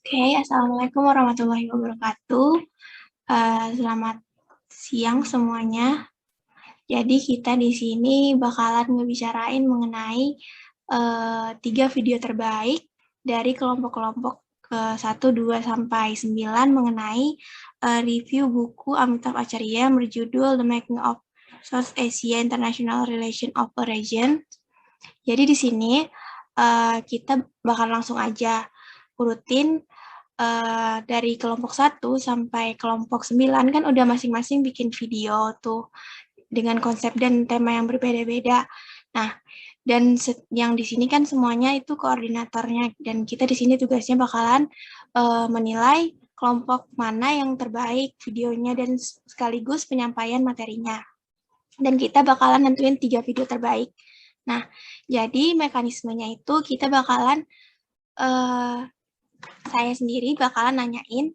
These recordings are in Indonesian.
Oke, Assalamualaikum warahmatullahi wabarakatuh. Selamat siang semuanya. Jadi kita di sini bakalan ngebicarain mengenai 3 video terbaik dari kelompok-kelompok 1, 2, sampai 9 mengenai review buku Amitabh Acharya yang berjudul The Making of South Asia International Relation of a Region. Jadi di sini kita bakal langsung aja urutin dari kelompok 1 sampai kelompok 9 kan udah masing-masing bikin video tuh dengan konsep dan tema yang berbeda-beda. Nah, dan yang di sini kan semuanya itu koordinatornya dan kita di sini tugasnya bakalan menilai kelompok mana yang terbaik videonya dan sekaligus penyampaian materinya. Dan kita bakalan nentuin 3 video terbaik. Nah, jadi mekanismenya itu kita bakalan saya sendiri bakalan nanyain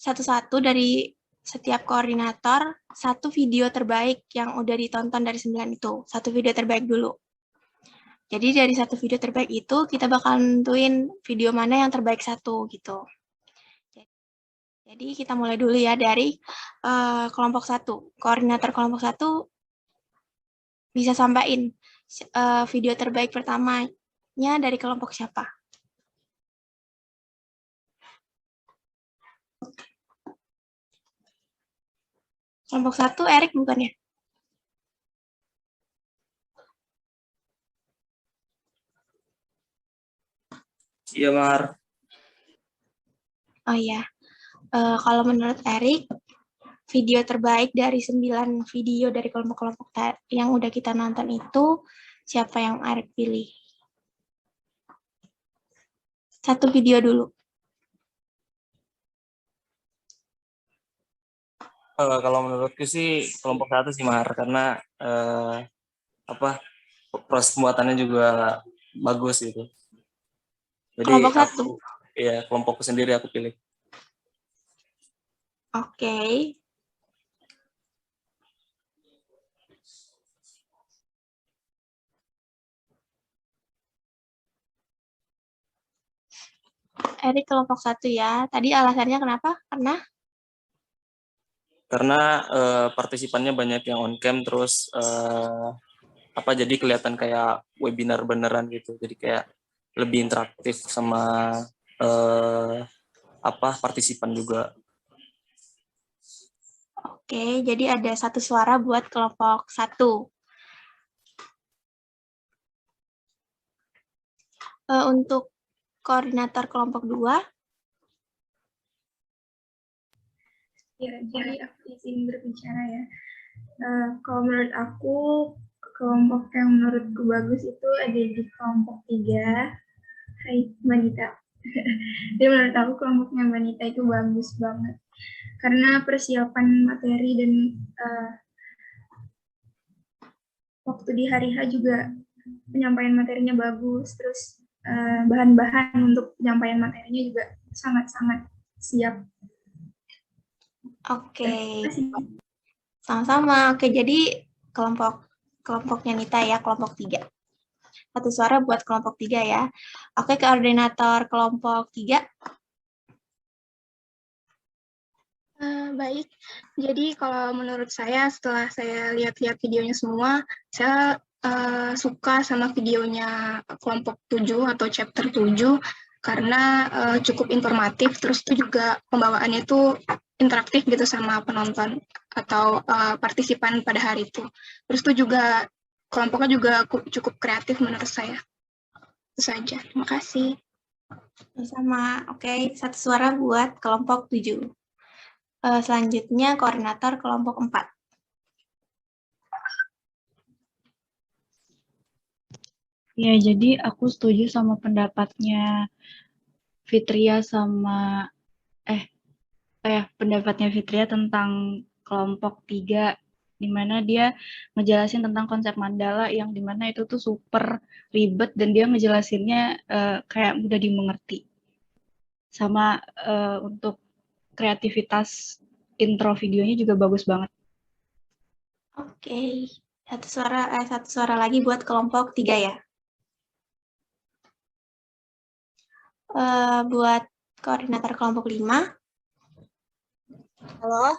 satu-satu dari setiap koordinator satu video terbaik yang udah ditonton dari 9 itu. Satu video terbaik dulu. Jadi dari satu video terbaik itu kita bakal nentuin video mana yang terbaik satu gitu. Jadi kita mulai dulu ya dari kelompok 1. Koordinator kelompok 1 bisa sampaikan video terbaik pertamanya dari kelompok siapa? Kelompok 1, Erik bukan ya? Iya, Mar. Oh iya, kalau menurut Erik, video terbaik dari 9 video dari kelompok-kelompok yang udah kita nonton itu, siapa yang Erik pilih? Satu video dulu. Kalau menurutku sih kelompok 1 sih, Mar, karena proses pembuatannya juga bagus gitu. Jadi Kelompok 1. Iya, kelompokku sendiri aku pilih. Oke. Erik kelompok 1 ya. Tadi alasannya kenapa? Karena partisipannya banyak yang on cam, terus jadi kelihatan kayak webinar beneran gitu. Jadi kayak lebih interaktif sama partisipan juga. Oke, jadi ada satu suara buat kelompok 1. Untuk koordinator kelompok 2. Ya, jadi aku izin berbicara ya. Kalau menurut aku, kelompok yang menurutku bagus itu ada di kelompok 3. Hai, Mbak Nita. Jadi menurut aku kelompoknya Mbak Nita itu bagus banget. Karena persiapan materi dan waktu di hari H juga penyampaian materinya bagus. Terus bahan-bahan untuk penyampaian materinya juga sangat-sangat siap. Oke. Sama-sama. Oke, jadi kelompoknya Nita ya, kelompok 3. Satu suara buat kelompok 3 ya. Oke, koordinator kelompok 3. Baik, jadi kalau menurut saya setelah saya lihat-lihat videonya semua, saya suka sama videonya kelompok 7 atau chapter 7 karena cukup informatif, terus itu juga pembawaannya itu interaktif gitu sama penonton atau partisipan pada hari itu. Terus itu juga kelompoknya juga cukup kreatif menurut saya. Itu saja, terima kasih. Sama, oke, satu suara buat kelompok 7. Selanjutnya koordinator kelompok 4. Ya, jadi aku setuju sama pendapatnya Fitria sama pendapatnya Fitria tentang kelompok 3, di mana dia ngejelasin tentang konsep mandala yang dimana itu tuh super ribet dan dia ngejelasinnya kayak mudah dimengerti. Sama untuk kreativitas intro videonya juga bagus banget. Oke, satu suara lagi buat kelompok 3 ya. Buat koordinator kelompok 5. Halo,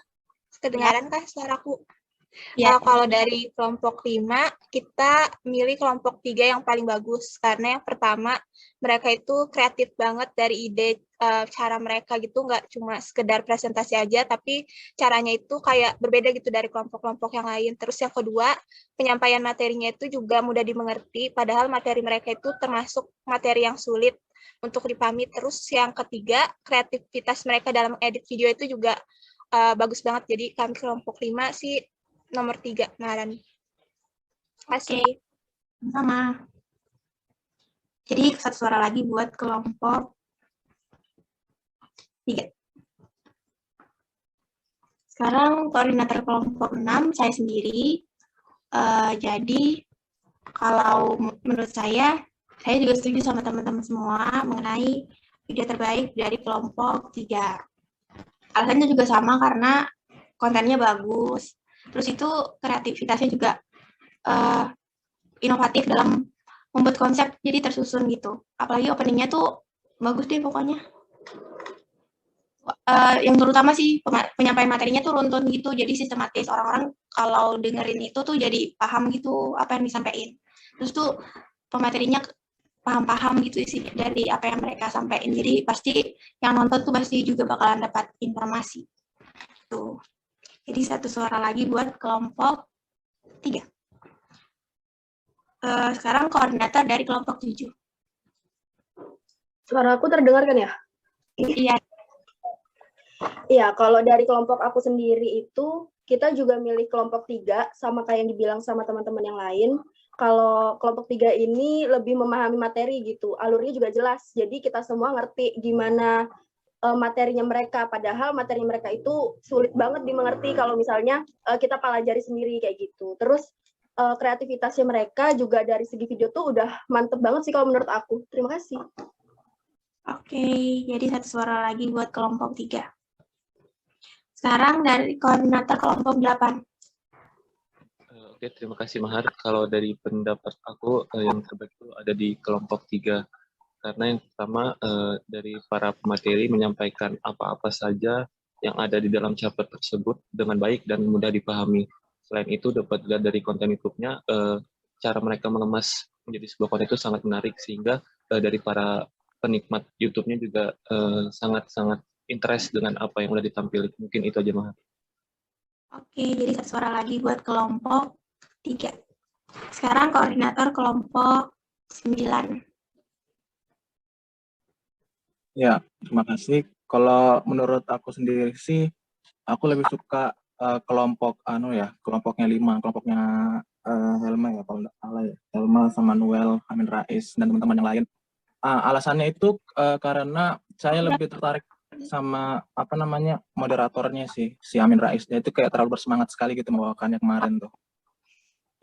kedengaran kah suaraku? Ya. Kalau dari kelompok 5, kita milih kelompok 3 yang paling bagus. Karena yang pertama, mereka itu kreatif banget dari ide cara mereka gitu, nggak cuma sekedar presentasi aja, tapi caranya itu kayak berbeda gitu dari kelompok-kelompok yang lain. Terus yang kedua, penyampaian materinya itu juga mudah dimengerti, padahal materi mereka itu termasuk materi yang sulit untuk dipahami. Terus yang ketiga, kreativitas mereka dalam edit video itu juga bagus banget. Jadi kami kelompok 5 sih nomor 3, Maharani. Kasih. Sama. Jadi 1 suara lagi buat kelompok 3. Sekarang koordinator kelompok 6, saya sendiri. Jadi kalau menurut saya juga setuju sama teman-teman semua mengenai video terbaik dari kelompok 3. Alasannya juga sama karena kontennya bagus. Terus itu kreativitasnya juga inovatif dalam membuat konsep, jadi tersusun gitu. Apalagi openingnya tuh bagus deh pokoknya. Yang terutama sih penyampaian materinya tuh runtun gitu, jadi sistematis. Orang-orang kalau dengerin itu tuh jadi paham gitu apa yang disampaikan. Terus tuh pematerinya paham-paham gitu sih dari apa yang mereka sampaikan. Jadi pasti yang nonton tuh pasti juga bakalan dapat informasi. Tuh. Jadi 1 suara lagi buat kelompok 3. Sekarang koordinator dari kelompok 7. Suara aku terdengar kan ya? Iya. Iya, kalau dari kelompok aku sendiri itu, kita juga milih kelompok 3, sama kayak yang dibilang sama teman-teman yang lain. Kalau kelompok 3 ini lebih memahami materi gitu, alurnya juga jelas. Jadi kita semua ngerti gimana materinya mereka, padahal materi mereka itu sulit banget dimengerti kalau misalnya kita pelajari sendiri kayak gitu. Terus kreativitasnya mereka juga dari segi video tuh udah mantep banget sih kalau menurut aku. Terima kasih. Oke, jadi 1 suara lagi buat kelompok 3. Sekarang dari koordinator kelompok 8. Oke, terima kasih Mahar. Kalau dari pendapat aku, yang terbaik itu ada di kelompok 3. Karena yang pertama, dari para pemateri menyampaikan apa-apa saja yang ada di dalam chapter tersebut dengan baik dan mudah dipahami. Selain itu, dapat dilihat dari konten YouTube-nya, cara mereka mengemas menjadi sebuah konten itu sangat menarik, sehingga dari para penikmat YouTube-nya juga sangat-sangat interest dengan apa yang udah ditampilkan. Mungkin itu aja, Mahar. Oke, jadi 1 suara lagi buat kelompok 3. Sekarang koordinator kelompok 9. Ya, terima kasih. Kalau menurut aku sendiri sih, aku lebih suka kelompok kelompoknya 5, kelompoknya Helma ya, kalau nggak salah ya. Helma sama Noel, Amin Rais, dan teman-teman yang lain. Alasannya itu karena saya lebih tertarik sama moderatornya si Amin Rais. Dia itu kayak terlalu bersemangat sekali gitu membawakannya kemarin tuh.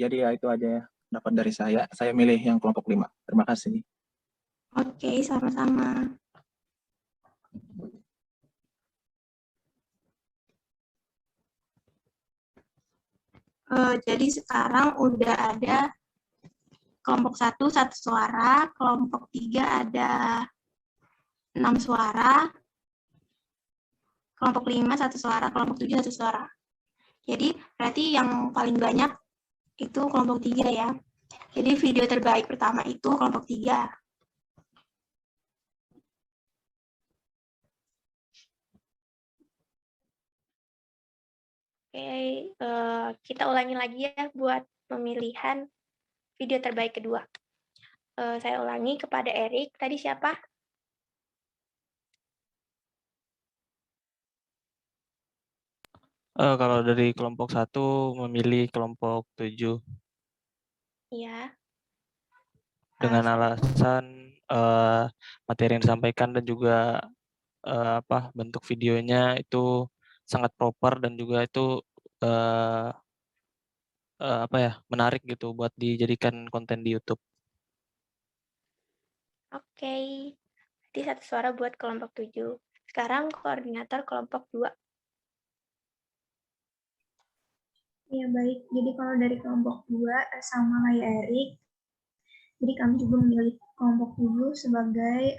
Jadi ya itu aja ya dapat dari saya. Saya milih yang kelompok 5. Terima kasih. Oke, sama-sama. Jadi sekarang udah ada kelompok 1 1 suara, kelompok 3 ada 6 suara, kelompok 5 1 suara, kelompok 7 1 suara. Jadi berarti yang paling banyak itu kelompok 3 ya. Jadi video terbaik pertama itu kelompok 3. Oke, kita ulangi lagi ya buat pemilihan video terbaik kedua. Saya ulangi kepada Erik. Tadi siapa? Kalau dari kelompok 1 memilih kelompok 7. Iya. Dengan alasan materi yang disampaikan dan juga bentuk videonya itu sangat proper dan juga itu menarik gitu buat dijadikan konten di YouTube. Oke. Jadi 1 suara buat kelompok 7. Sekarang koordinator kelompok 2. Ya baik, jadi kalau dari kelompok 2 sama kayak Erik, jadi kami juga memilih kelompok 7 sebagai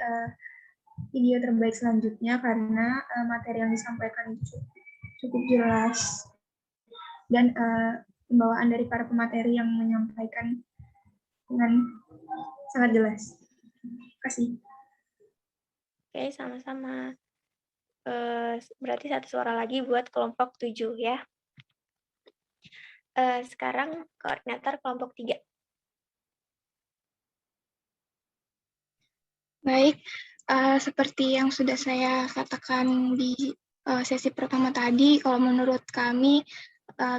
video terbaik selanjutnya karena materi yang disampaikan itu cukup jelas dan pembawaan dari para pemateri yang menyampaikan dengan sangat jelas. Terima kasih. Oke, sama-sama. Berarti satu suara lagi buat kelompok 7 ya. Sekarang koordinator kelompok 3. Baik, seperti yang sudah saya katakan di sesi pertama tadi, kalau menurut kami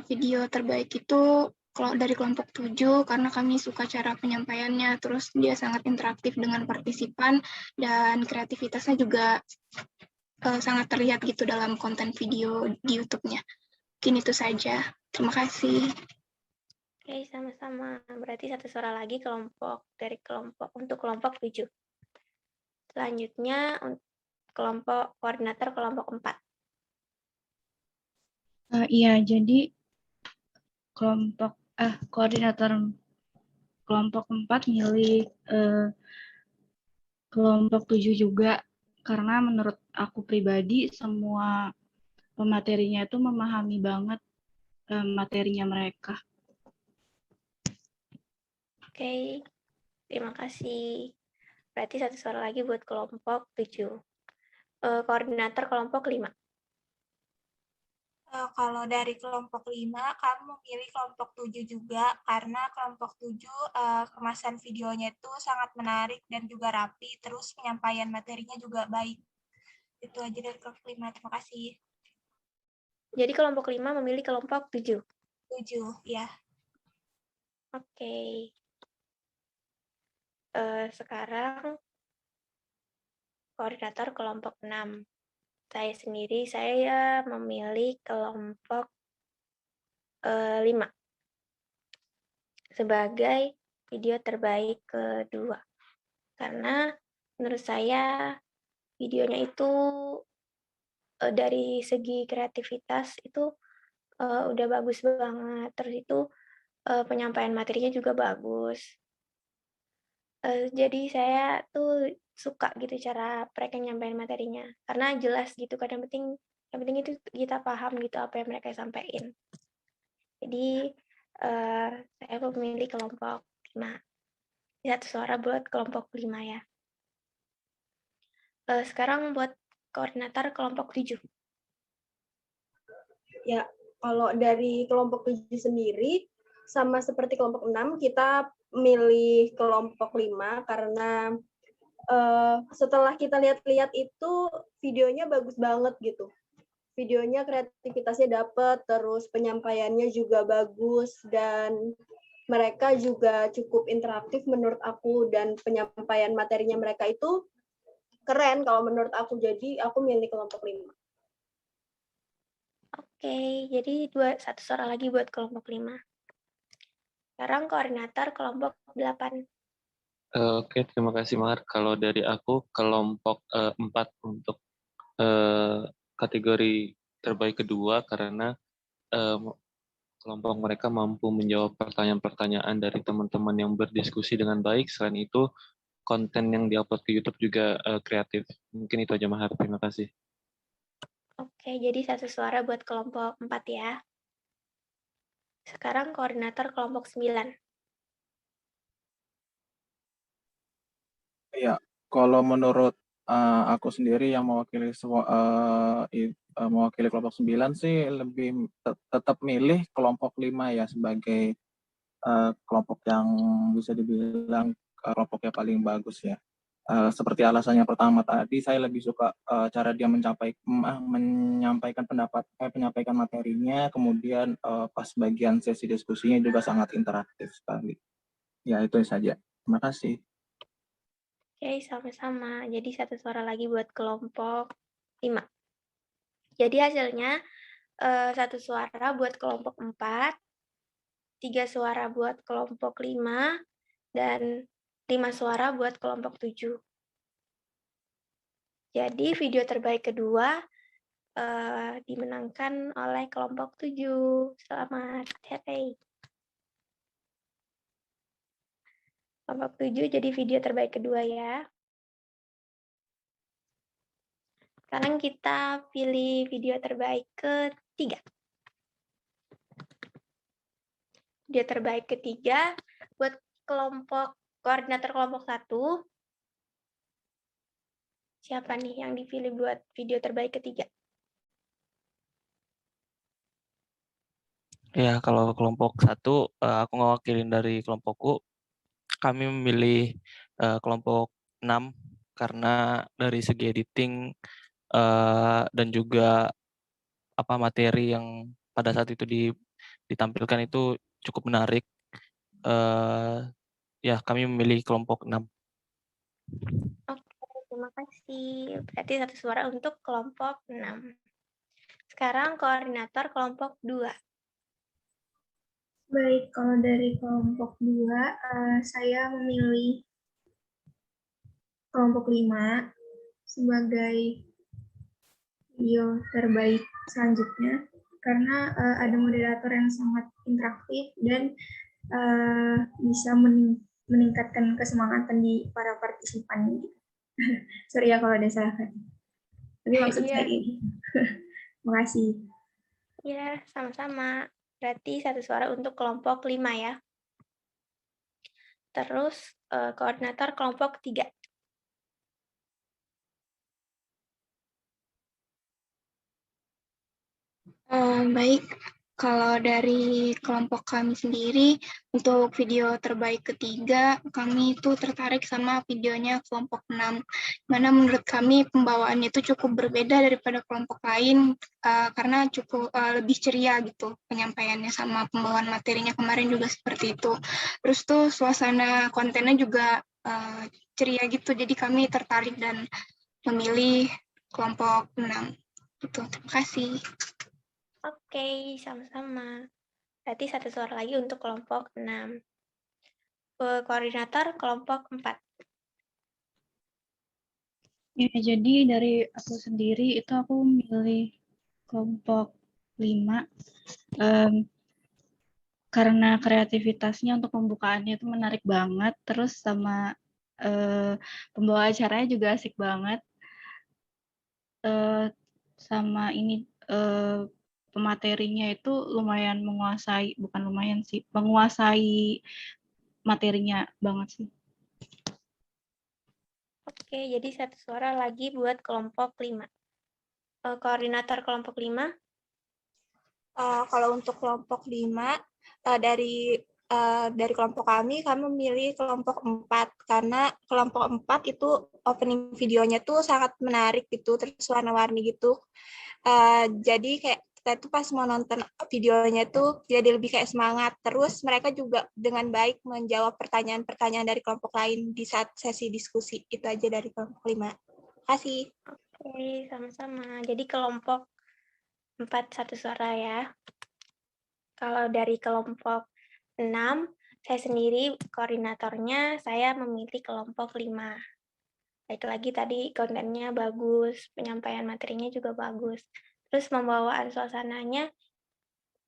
video terbaik itu dari kelompok 7 karena kami suka cara penyampaiannya, terus dia sangat interaktif dengan partisipan dan kreativitasnya juga sangat terlihat gitu dalam konten video di YouTube-nya. Mungkin itu saja. Terima kasih. Oke, sama-sama. Berarti satu suara lagi untuk kelompok 7. Selanjutnya koordinator kelompok 4. Iya, jadi koordinator kelompok 4 milih kelompok 7 juga karena menurut aku pribadi semua pematerinya itu memahami banget materinya mereka. Oke, terima kasih. Berarti satu suara lagi buat kelompok 7. Koordinator kelompok 5. Kalau dari kelompok 5, kami memilih kelompok 7 juga karena kelompok 7 kemasan videonya itu sangat menarik dan juga rapi, terus penyampaian materinya juga baik. Itu aja dari kelompok 5, terima kasih. Jadi kelompok 5 memilih kelompok 7? 7, ya. Oke. Sekarang koordinator kelompok 6. Saya memilih kelompok 5 sebagai video terbaik kedua. Karena menurut saya videonya itu dari segi kreativitas itu udah bagus banget. Terus itu penyampaian materinya juga bagus. Jadi saya tuh suka gitu cara mereka nyampaikan materinya. Karena jelas gitu kan, yang penting itu kita paham gitu apa yang mereka sampaikan. Jadi saya memilih kelompok 5. Satu suara buat kelompok 5 ya. Sekarang buat koordinator kelompok 7. Ya, kalau dari kelompok 7 sendiri, sama seperti kelompok 6, kita milih kelompok 5 karena setelah kita lihat-lihat itu videonya bagus banget gitu. Videonya kreativitasnya dapat, terus penyampaiannya juga bagus, dan mereka juga cukup interaktif menurut aku, dan penyampaian materinya mereka itu keren kalau menurut aku, jadi aku milih kelompok 5. Oke, jadi satu suara lagi buat kelompok 5. Sekarang koordinator kelompok 8. Oke, terima kasih Mahar. Kalau dari aku kelompok 4 untuk kategori terbaik kedua karena kelompok mereka mampu menjawab pertanyaan-pertanyaan dari teman-teman yang berdiskusi dengan baik. Selain itu, konten yang diupload ke YouTube juga kreatif. Mungkin itu aja Mahar. Terima kasih. Oke, jadi satu suara buat kelompok 4 ya. Sekarang koordinator kelompok 9. Iya, kalau menurut aku sendiri yang mewakili mewakili kelompok 9 sih lebih tetap milih kelompok 5 ya sebagai kelompok yang bisa dibilang kelompok yang paling bagus ya. Seperti alasannya pertama tadi, saya lebih suka cara dia menyampaikan menyampaikan materinya, kemudian pas bagian sesi diskusinya juga sangat interaktif sekali. Ya, itu saja. Terima kasih. Oke, sama-sama. Jadi satu suara lagi buat kelompok 5. Jadi hasilnya satu suara buat kelompok 4, 3 suara buat kelompok 5, dan 5 suara buat kelompok 7. Jadi video terbaik kedua dimenangkan oleh kelompok 7. Selamat, hooray. Kelompok 7 jadi video terbaik kedua ya. Sekarang kita pilih video terbaik ketiga. Video terbaik ketiga buat koordinator kelompok 1. Siapa nih yang dipilih buat video terbaik ketiga? Ya, kalau kelompok 1, aku ngewakilin dari kelompokku. Kami memilih kelompok 6 karena dari segi editing dan juga materi yang pada saat itu ditampilkan itu cukup menarik. Ya, kami memilih kelompok 6. Oke, terima kasih. Berarti 1 suara untuk kelompok 6. Sekarang koordinator kelompok 2. Baik, kalau dari kelompok 2, saya memilih kelompok 5 sebagai video terbaik selanjutnya, karena ada moderator yang sangat interaktif dan bisa meningkatkan kesemangatan di para partisipan. Sorry ya kalau ada salah kata. Tapi maksud saya ini. Makasih. Ya, sama-sama. Berarti 1 suara untuk kelompok 5 ya. Terus koordinator kelompok 3. Baik, kalau dari kelompok kami sendiri, untuk video terbaik ketiga, kami itu tertarik sama videonya kelompok 6, mana menurut kami pembawaannya itu cukup berbeda daripada kelompok lain, karena cukup lebih ceria gitu penyampaiannya, sama pembawaan materinya kemarin juga seperti itu. Terus tuh suasana kontennya juga ceria gitu, jadi kami tertarik dan memilih kelompok 6. Gitu, terima kasih. Oke, sama-sama. Berarti 1 suara lagi untuk kelompok 6. Koordinator kelompok 4. Ya, jadi dari aku sendiri itu aku milih kelompok 5. Karena kreativitasnya untuk pembukaannya itu menarik banget, terus sama pembawa acaranya juga asik banget. Sama ini pematerinya itu lumayan menguasai materinya banget sih. Oke, jadi 1 suara lagi buat kelompok 5. Koordinator kelompok 5. Kalau untuk kelompok 5, dari kelompok kami memilih kelompok 4, karena kelompok 4 itu opening videonya tuh sangat menarik gitu, terus warna-warni gitu. Jadi kayak kita tuh pas mau nonton videonya tuh jadi lebih kayak semangat. Terus mereka juga dengan baik menjawab pertanyaan-pertanyaan dari kelompok lain di saat sesi diskusi. Itu aja dari kelompok 5. Terima kasih. Oke, sama-sama. Jadi kelompok 4 1 suara ya. Kalau dari kelompok 6, saya sendiri koordinatornya, saya memilih kelompok 5. Baik lagi tadi kontennya bagus, penyampaian materinya juga bagus. Terus pembawaan suasananya,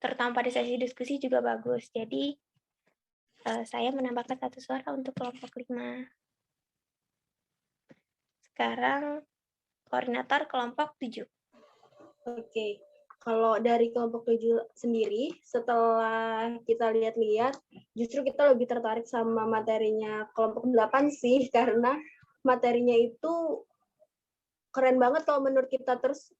terutama pada sesi diskusi juga bagus. Jadi, saya menambahkan 1 suara untuk kelompok 5. Sekarang, koordinator kelompok 7. Oke, kalau dari kelompok 7 sendiri, setelah kita lihat-lihat, justru kita lebih tertarik sama materinya kelompok 8 sih, karena materinya itu keren banget kalau menurut kita. Terus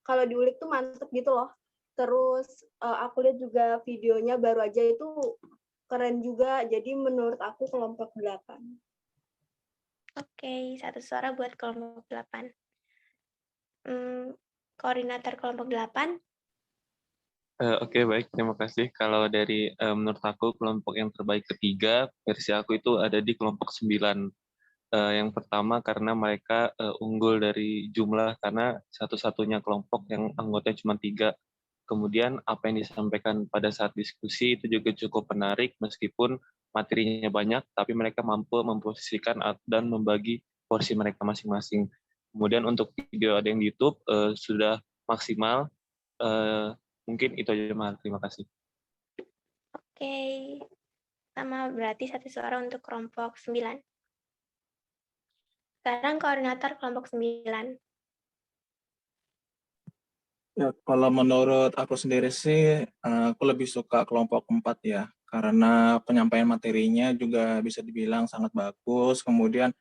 kalau diulik tuh mantep gitu loh. Terus aku lihat juga videonya baru aja itu keren juga, jadi menurut aku kelompok 8. Oke, 1 suara buat kelompok 8. Koordinator kelompok 8. Oke, baik. Terima kasih. Kalau dari menurut aku kelompok yang terbaik ketiga, versi aku itu ada di kelompok 9. Yang pertama karena mereka unggul dari jumlah, karena satu-satunya kelompok yang anggotanya cuma 3. Kemudian apa yang disampaikan pada saat diskusi itu juga cukup menarik, meskipun materinya banyak, tapi mereka mampu memposisikan dan membagi porsi mereka masing-masing. Kemudian untuk video ada yang di YouTube sudah maksimal. Mungkin itu aja, Mahal. Terima kasih. Oke, sama berarti 1 suara untuk kelompok 9. Sekarang koordinator kelompok 9. Ya, kalau menurut aku sendiri sih, aku lebih suka kelompok 4 ya, karena penyampaian materinya juga bisa dibilang sangat bagus. Kemudian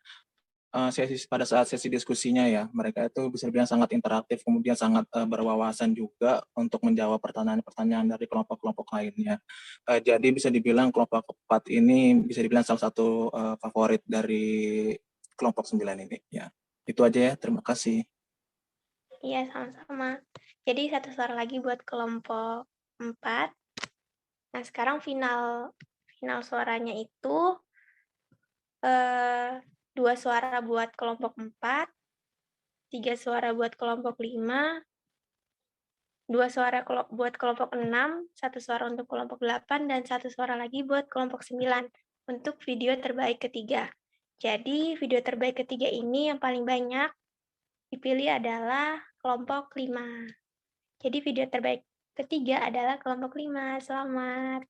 pada saat sesi diskusinya ya, mereka itu bisa dibilang sangat interaktif, kemudian sangat berwawasan juga untuk menjawab pertanyaan-pertanyaan dari kelompok-kelompok lainnya. Jadi bisa dibilang kelompok 4 ini bisa dibilang salah satu favorit dari kelompok 9 ini. Ya, itu aja ya. Terima kasih. Iya, sama-sama. Jadi satu suara lagi buat kelompok 4. Nah, sekarang final suaranya itu 2 suara buat kelompok 4, 3 suara buat kelompok 5, 2 suara buat kelompok 6, 1 suara untuk kelompok 8, dan 1 suara lagi buat kelompok 9 untuk video terbaik ketiga. Jadi video terbaik ketiga ini yang paling banyak dipilih adalah kelompok 5. Jadi video terbaik ketiga adalah kelompok 5. Selamat.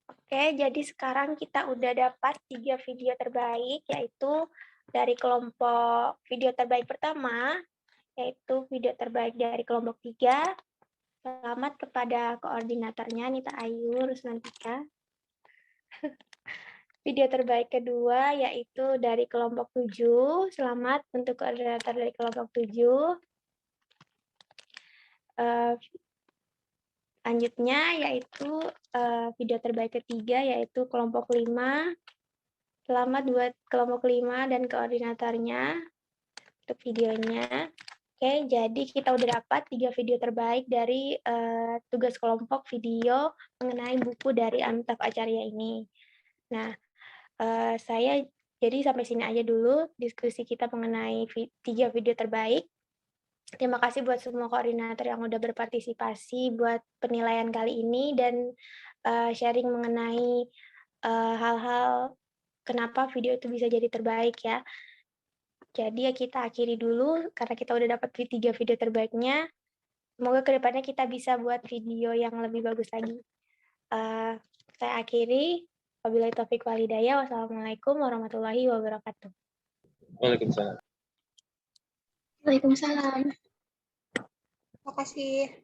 Oke, jadi sekarang kita udah dapat 3 video terbaik, yaitu dari kelompok video terbaik pertama, yaitu video terbaik dari kelompok 3. Selamat kepada koordinatornya, Nita Ayu Rusmantika. Video terbaik kedua, yaitu dari kelompok 7. Selamat untuk koordinator dari kelompok 7. Selanjutnya, yaitu video terbaik ketiga, yaitu kelompok 5. Selamat buat kelompok 5 dan koordinatornya untuk videonya. Oke, jadi kita udah dapat 3 video terbaik dari tugas kelompok video mengenai buku dari Amitabh Acharya ini. Nah, saya jadi sampai sini aja dulu diskusi kita mengenai 3 video terbaik. Terima kasih buat semua koordinator yang udah berpartisipasi buat penilaian kali ini dan sharing mengenai hal-hal kenapa video itu bisa jadi terbaik ya. Jadi ya kita akhiri dulu karena kita udah dapat 3 video terbaiknya. Semoga kedepannya kita bisa buat video yang lebih bagus lagi. Saya akhiri. Wabillahi taufiq wal hidayah. Wassalamualaikum warahmatullahi wabarakatuh. Waalaikumsalam. Waalaikumsalam. Terima kasih.